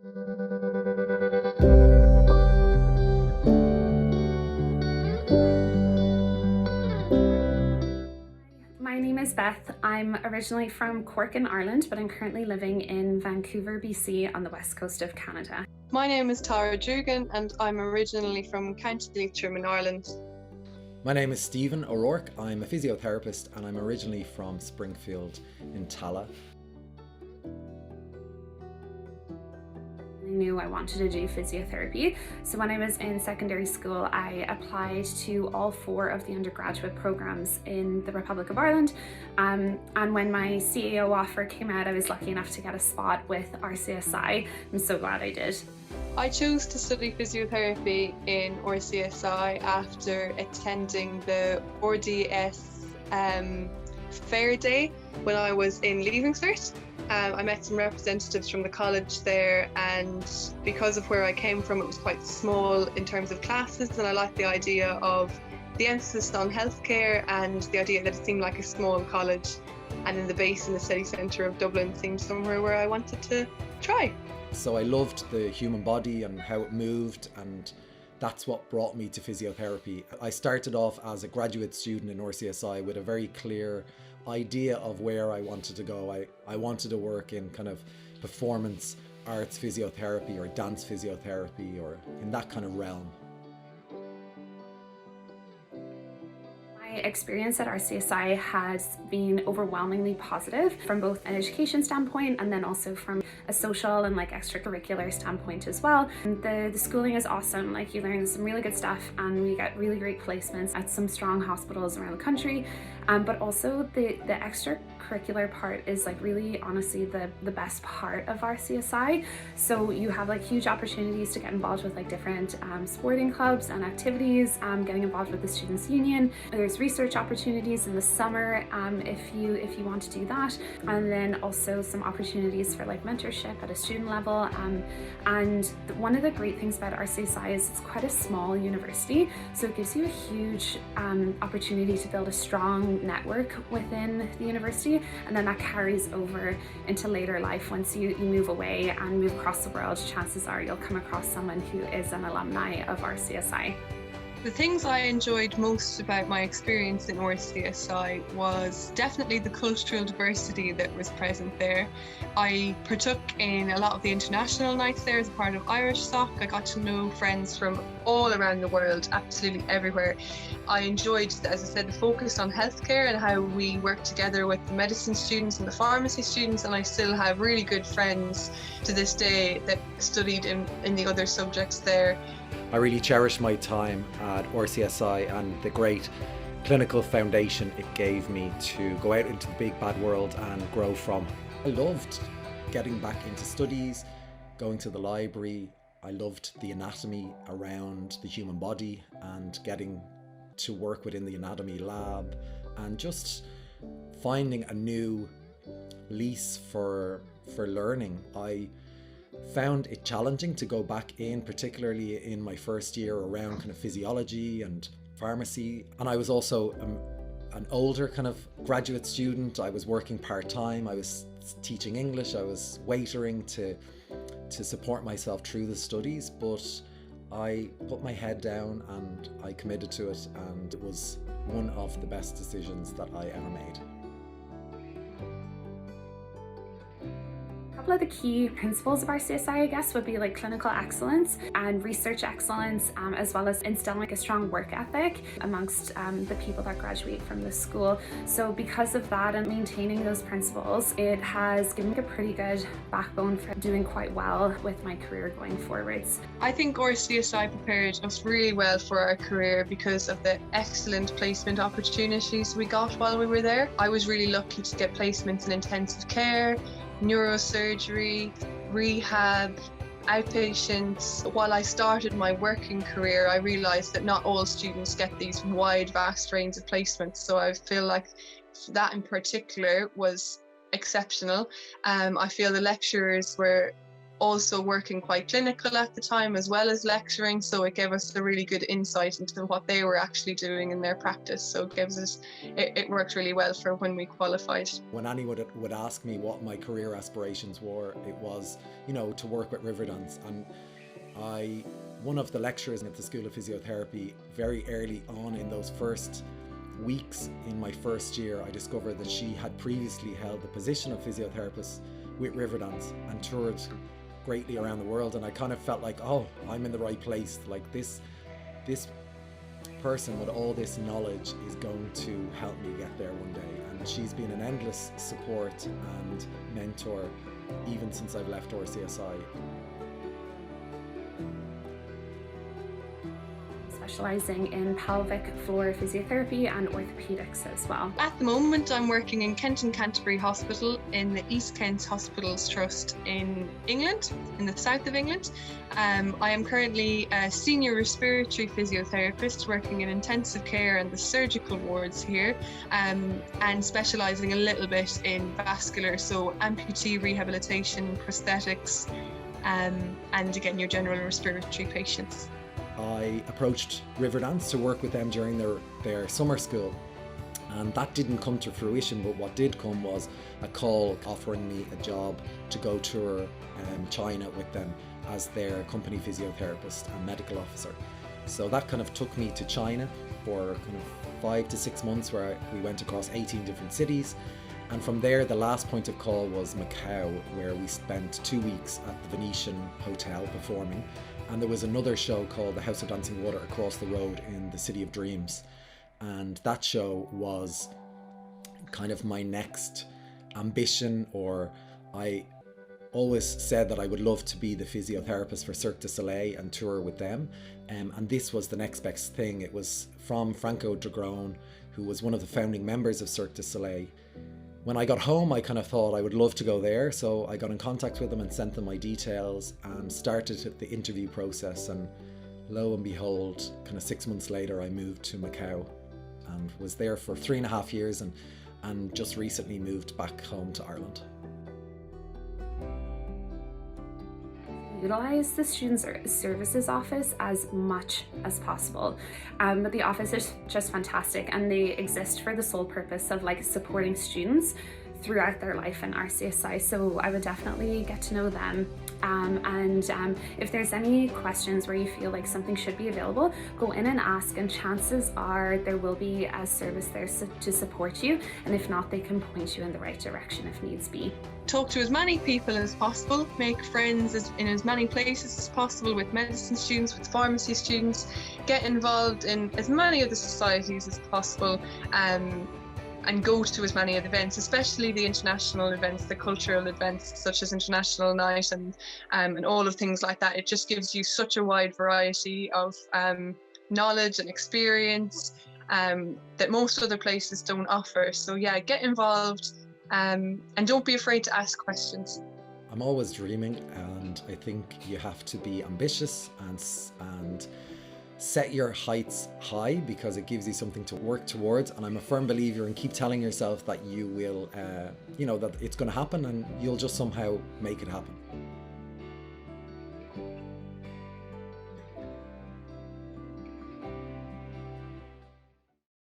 My name is Beth. I'm originally from Cork in Ireland, but I'm currently living in Vancouver, BC on the west coast of Canada. My name is Tara Dugan and I'm originally from County Leitrim in Ireland. My name is Stephen O'Rourke. I'm a physiotherapist and I'm originally from Springfield in Tala. I knew I wanted to do physiotherapy. So when I was in secondary school, I applied to all 4 of the undergraduate programs in the Republic of Ireland. And when my CAO offer came out, I was lucky enough to get a spot with RCSI. I'm so glad I did. I chose to study physiotherapy in RCSI after attending the RDS fair day when I was in Leaving Cert. I met some representatives from the college there, and because of where I came from, it was quite small in terms of classes, and I liked the idea of the emphasis on healthcare and the idea that it seemed like a small college, and in the base in the city centre of Dublin seemed somewhere where I wanted to try. So I loved the human body and how it moved, and that's what brought me to physiotherapy. I started off as a graduate student in RCSI with a very clear idea of where I wanted to go. I wanted to work in kind of performance arts physiotherapy or dance physiotherapy or in that kind of realm. My experience at RCSI has been overwhelmingly positive from both an education standpoint and then also from a social and extracurricular standpoint as well. And the schooling is awesome. You learn some really good stuff and we get really great placements at some strong hospitals around the country. But also the extracurricular part is really honestly the best part of RCSI. So you have huge opportunities to get involved with different sporting clubs and activities, getting involved with the Students' Union. There's research opportunities in the summer if you want to do that, and then also some opportunities for mentorship at a student level. And one of the great things about RCSI is it's quite a small university, so it gives you a huge opportunity to build a strong network within the university, and then that carries over into later life. Once you move away and move across the world, chances are you'll come across someone who is an alumni of RCSI. The things I enjoyed most about my experience in RCSI was definitely the cultural diversity that was present there. I partook in a lot of the international nights there as a part of Irish Soc. I got to know friends from all around the world, absolutely everywhere. I enjoyed, as I said, the focus on healthcare and how we work together with the medicine students and the pharmacy students, and I still have really good friends to this day that studied in the other subjects there. I really cherish my time at RCSI and the great clinical foundation it gave me to go out into the big bad world and grow from. I loved getting back into studies, going to the library. I loved the anatomy around the human body and getting to work within the anatomy lab and just finding a new lease for learning. I found it challenging to go back in, particularly in my first year around kind of physiology and pharmacy. And I was also an older kind of graduate student. I was working part-time, I was teaching English, I was waitering to support myself through the studies, but I put my head down and I committed to it, and it was one of the best decisions that I ever made. A couple of the key principles of RCSI, I guess, would be clinical excellence and research excellence, as well as instilling a strong work ethic amongst the people that graduate from the school. So because of that and maintaining those principles, it has given me a pretty good backbone for doing quite well with my career going forwards. I think RCSI prepared us really well for our career because of the excellent placement opportunities we got while we were there. I was really lucky to get placements in intensive care, neurosurgery, rehab, outpatients. While I started my working career, I realised that not all students get these wide, vast range of placements. So I feel like that in particular was exceptional. I feel the lecturers were also working quite clinical at the time as well as lecturing, so it gave us a really good insight into what they were actually doing in their practice. So it worked really well for when we qualified. When anyone would ask me what my career aspirations were, it was, to work with Riverdance. And one of the lecturers at the School of Physiotherapy, very early on in those first weeks in my first year, I discovered that she had previously held the position of physiotherapist with Riverdance and toured greatly around the world, and I kind of felt like, oh, I'm in the right place. Like this person with all this knowledge is going to help me get there one day. And she's been an endless support and mentor even since I've left RCSI. Specialising in pelvic floor physiotherapy and orthopaedics as well. At the moment, I'm working in Kent and Canterbury Hospital in the East Kent Hospitals Trust in England, in the south of England. I am currently a senior respiratory physiotherapist working in intensive care and the surgical wards here, and specialising a little bit in vascular, so amputee rehabilitation, prosthetics, and again your general respiratory patients. I approached Riverdance to work with them during their summer school, and that didn't come to fruition, but what did come was a call offering me a job to go tour China with them as their company physiotherapist and medical officer. So that kind of took me to China for kind of 5 to 6 months, where we went across 18 different cities. And from there, the last point of call was Macau, where we spent 2 weeks at the Venetian Hotel performing. And there was another show called The House of Dancing Water across the road in the City of Dreams. And that show was kind of my next ambition, or I always said that I would love to be the physiotherapist for Cirque du Soleil and tour with them. And this was the next best thing. It was from Franco Dragone, who was one of the founding members of Cirque du Soleil. When I got home, I kind of thought I would love to go there, so I got in contact with them and sent them my details and started the interview process. And lo and behold, kind of 6 months later, I moved to Macau and was there for 3.5 years, and just recently moved back home to Ireland. Utilize the Student Services Office as much as possible. But the office is just fantastic, and they exist for the sole purpose of supporting students throughout their life in RCSI. So I would definitely get to know them. If there's any questions where you feel like something should be available, go in and ask, and chances are there will be a service there to support you, and if not, they can point you in the right direction if needs be. Talk to as many people as possible, make friends in as many places as possible with medicine students, with pharmacy students, get involved in as many of the societies as possible, and go to as many of the events, especially the international events, the cultural events such as International Night and all of things like that. It just gives you such a wide variety of knowledge and experience that most other places don't offer. So yeah, get involved and don't be afraid to ask questions. I'm always dreaming, and I think you have to be ambitious and set your heights high, because it gives you something to work towards. And I'm a firm believer in keep telling yourself that you will, that it's going to happen, and you'll just somehow make it happen.